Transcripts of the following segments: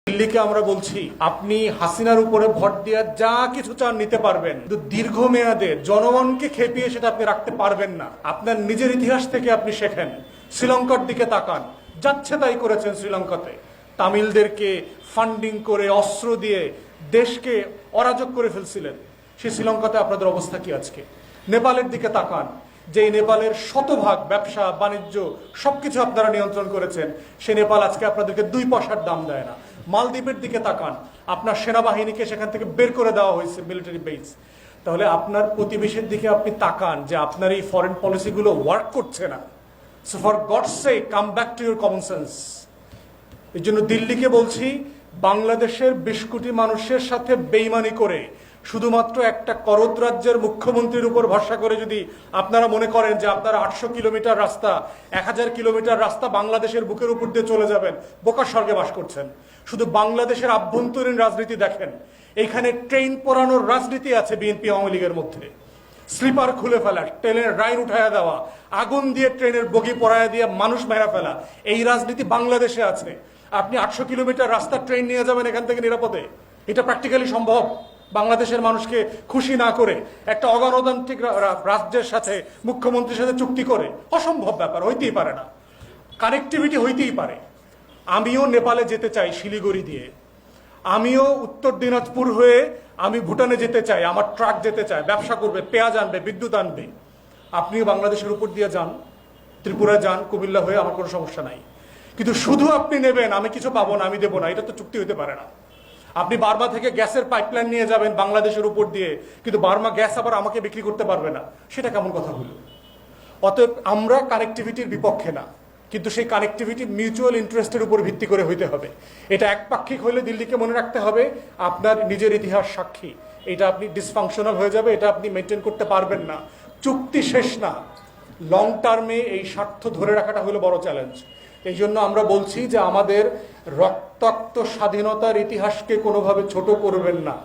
দিল্লিকে আমরা বলছি আপনি হাসিনার উপরে ভোট দিয়ে যা কিছু চান নিতে পারবেন, কিন্তু দীর্ঘমেয়াদে জনগণকে খেপিয়ে সেটা আপনি রাখতে পারবেন না। আপনার নিজের ইতিহাস থেকে আপনি শেখেন। শ্রীলঙ্কার দিকে তাকান, যাচ্ছে তাই করেছেন শ্রীলঙ্কাতে। তামিলদেরকে ফান্ডিং করে অস্ত্র দিয়ে দেশকে অরাজক করে ফেলছিলেন। সেই শ্রীলঙ্কাতে আপনাদের অবস্থা কি আজকে? নেপালের দিকে তাকান, যে নেপালের শতভাগ ব্যবসা বাণিজ্য সবকিছু আপনারা নিয়ন্ত্রণ করেছেন, সে নেপাল আজকে আপনাদেরকে 2 পয়সার দাম দেয় না। মালদ্বীপের দিকে তাকান, আপনার সেনাবাহিনীকে সেখান থেকে বের করে দেওয়া হয়েছে, মিলিটারি বেস। তাহলে আপনার প্রতিবেশীর দিকে আপনি তাকান যে আপনার এই ফরেন পলিসিগুলো ওয়ার্ক করছে না। So for God's sake come back to your common sense. এই জন্য দিল্লিকে বলছি, বাংলাদেশের 20 কোটি মানুষের সাথে বেইমানি করে শুধুমাত্র একটা করদ রাজ্যের মুখ্যমন্ত্রীর উপর ভরসা করে যদি আপনারা মনে করেন যে আপনারা 800 কিলোমিটার রাস্তা 1000 কিলোমিটার রাস্তা বাংলাদেশের বুকের উপর দিয়ে চলে যাবেন, বোকার স্বর্গে বাস করছেন। শুধু বাংলাদেশের আভ্যন্তরীণ রাজনীতি দেখেন, এইখানে ট্রেন পোড়ানোর রাজনীতি আছে বিএনপি আওয়ামী লীগের মধ্যে। স্লিপার খুলে ফেলা, ট্রেনের রাইন উঠাইয়া দেওয়া, আগুন দিয়ে ট্রেনের বগি পড়াইয়া দিয়ে মানুষ মেরা ফেলা, এই রাজনীতি বাংলাদেশে আছে। আপনি 800 কিলোমিটার রাস্তা ট্রেন নিয়ে যাবেন এখান থেকে নিরাপদে? এটা প্র্যাকটিক্যালি সম্ভব? বাংলাদেশের মানুষকে খুশি না করে একটা অগণতান্ত্রিক রাজ্যের সাথে মুখ্যমন্ত্রীর সাথে চুক্তি করে? অসম্ভব ব্যাপার, হইতেই পারে না। কানেক্টিভিটি হইতেই পারে। আমিও নেপালে যেতে চাই শিলিগুড়ি দিয়ে, আমিও উত্তর দিনাজপুর হয়ে আমি ভুটানে যেতে চাই, আমার ট্রাক যেতে চায়, ব্যবসা করবে, পেঁয়াজ আনবে, বিদ্যুৎ আনবে। আপনিও বাংলাদেশের উপর দিয়ে যান, ত্রিপুরা যান, কুমিল্লা হয়ে, আমার কোনো সমস্যা নাই। কিন্তু শুধু আপনি নেবেন, আমি কিছু পাবো না, আমি দেবো না, এটা তো চুক্তি হতে পারে না। আপনি বার্মা থেকে গ্যাসের পাইপলাইন নিয়ে যাবেন বাংলাদেশের উপর দিয়ে, কিন্তু বার্মা গ্যাস আবার আমাকে বিক্রি করতে পারবে না, সেটা কেমন কথা হলো? অতএব আমরা কানেক্টিভিটির বিপক্ষে না, কিন্তু সেই কানেক্টিভিটি মিউচুয়াল ইন্টারেস্টের উপর ভিত্তি করে হইতে হবে। এটা একপাক্ষিক হইলে দিল্লিকে মনে রাখতে হবে আপনার নিজের ইতিহাস সাক্ষী, এটা আপনি ডিসফাংশনাল হয়ে যাবে, এটা আপনি মেনটেন করতে পারবেন না। চুক্তি শেষ না, লং টার্মে এই স্বার্থ ধরে রাখাটা হলো বড় চ্যালেঞ্জ। এই জন্য আমরা বলছি যে আমাদের রক্তাক্ত স্বাধীনতার ইতিহাসকে কোনোভাবে ছোট করবেন না।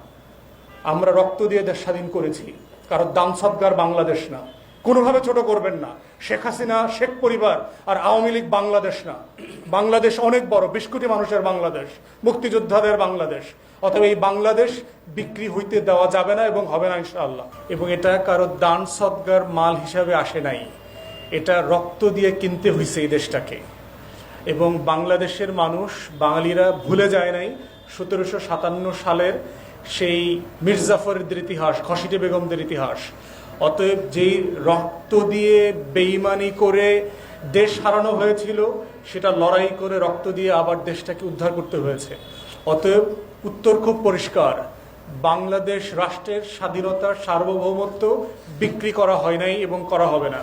আমরা রক্ত দিয়ে দেশ স্বাধীন করেছি, কারণ দান সদগার বাংলাদেশ না, কোনোভাবে ছোট করবেন না। শেখ হাসিনা, শেখ পরিবার আর আওয়ামী লীগ বাংলাদেশ না। বাংলাদেশ অনেক বড়, 20 কোটি মানুষের বাংলাদেশ, মুক্তিযোদ্ধাদের বাংলাদেশ। অথবা এই বাংলাদেশ বিক্রি হইতে দেওয়া যাবে না এবং হবে না ইনশাআল্লাহ। এবং এটা কারো দান সদগার মাল হিসাবে আসে নাই, এটা রক্ত দিয়ে কিনতে হয়েছে এই দেশটাকে। এবং বাংলাদেশের মানুষ, বাঙালিরা ভুলে যায় নাই 1757 সালের সেই মির্জাফরের ইতিহাস, খসিটে বেগমদের ইতিহাস। অতএব যেই রক্ত দিয়ে বেইমানি করে দেশ হারানো হয়েছিল, সেটা লড়াই করে রক্ত দিয়ে আবার দেশটাকে উদ্ধার করতে হয়েছে। অতএব উত্তর খুব পরিষ্কার, বাংলাদেশ রাষ্ট্রের স্বাধীনতার সার্বভৌমত্ব বিক্রি করা হয় নাই এবং করা হবে না।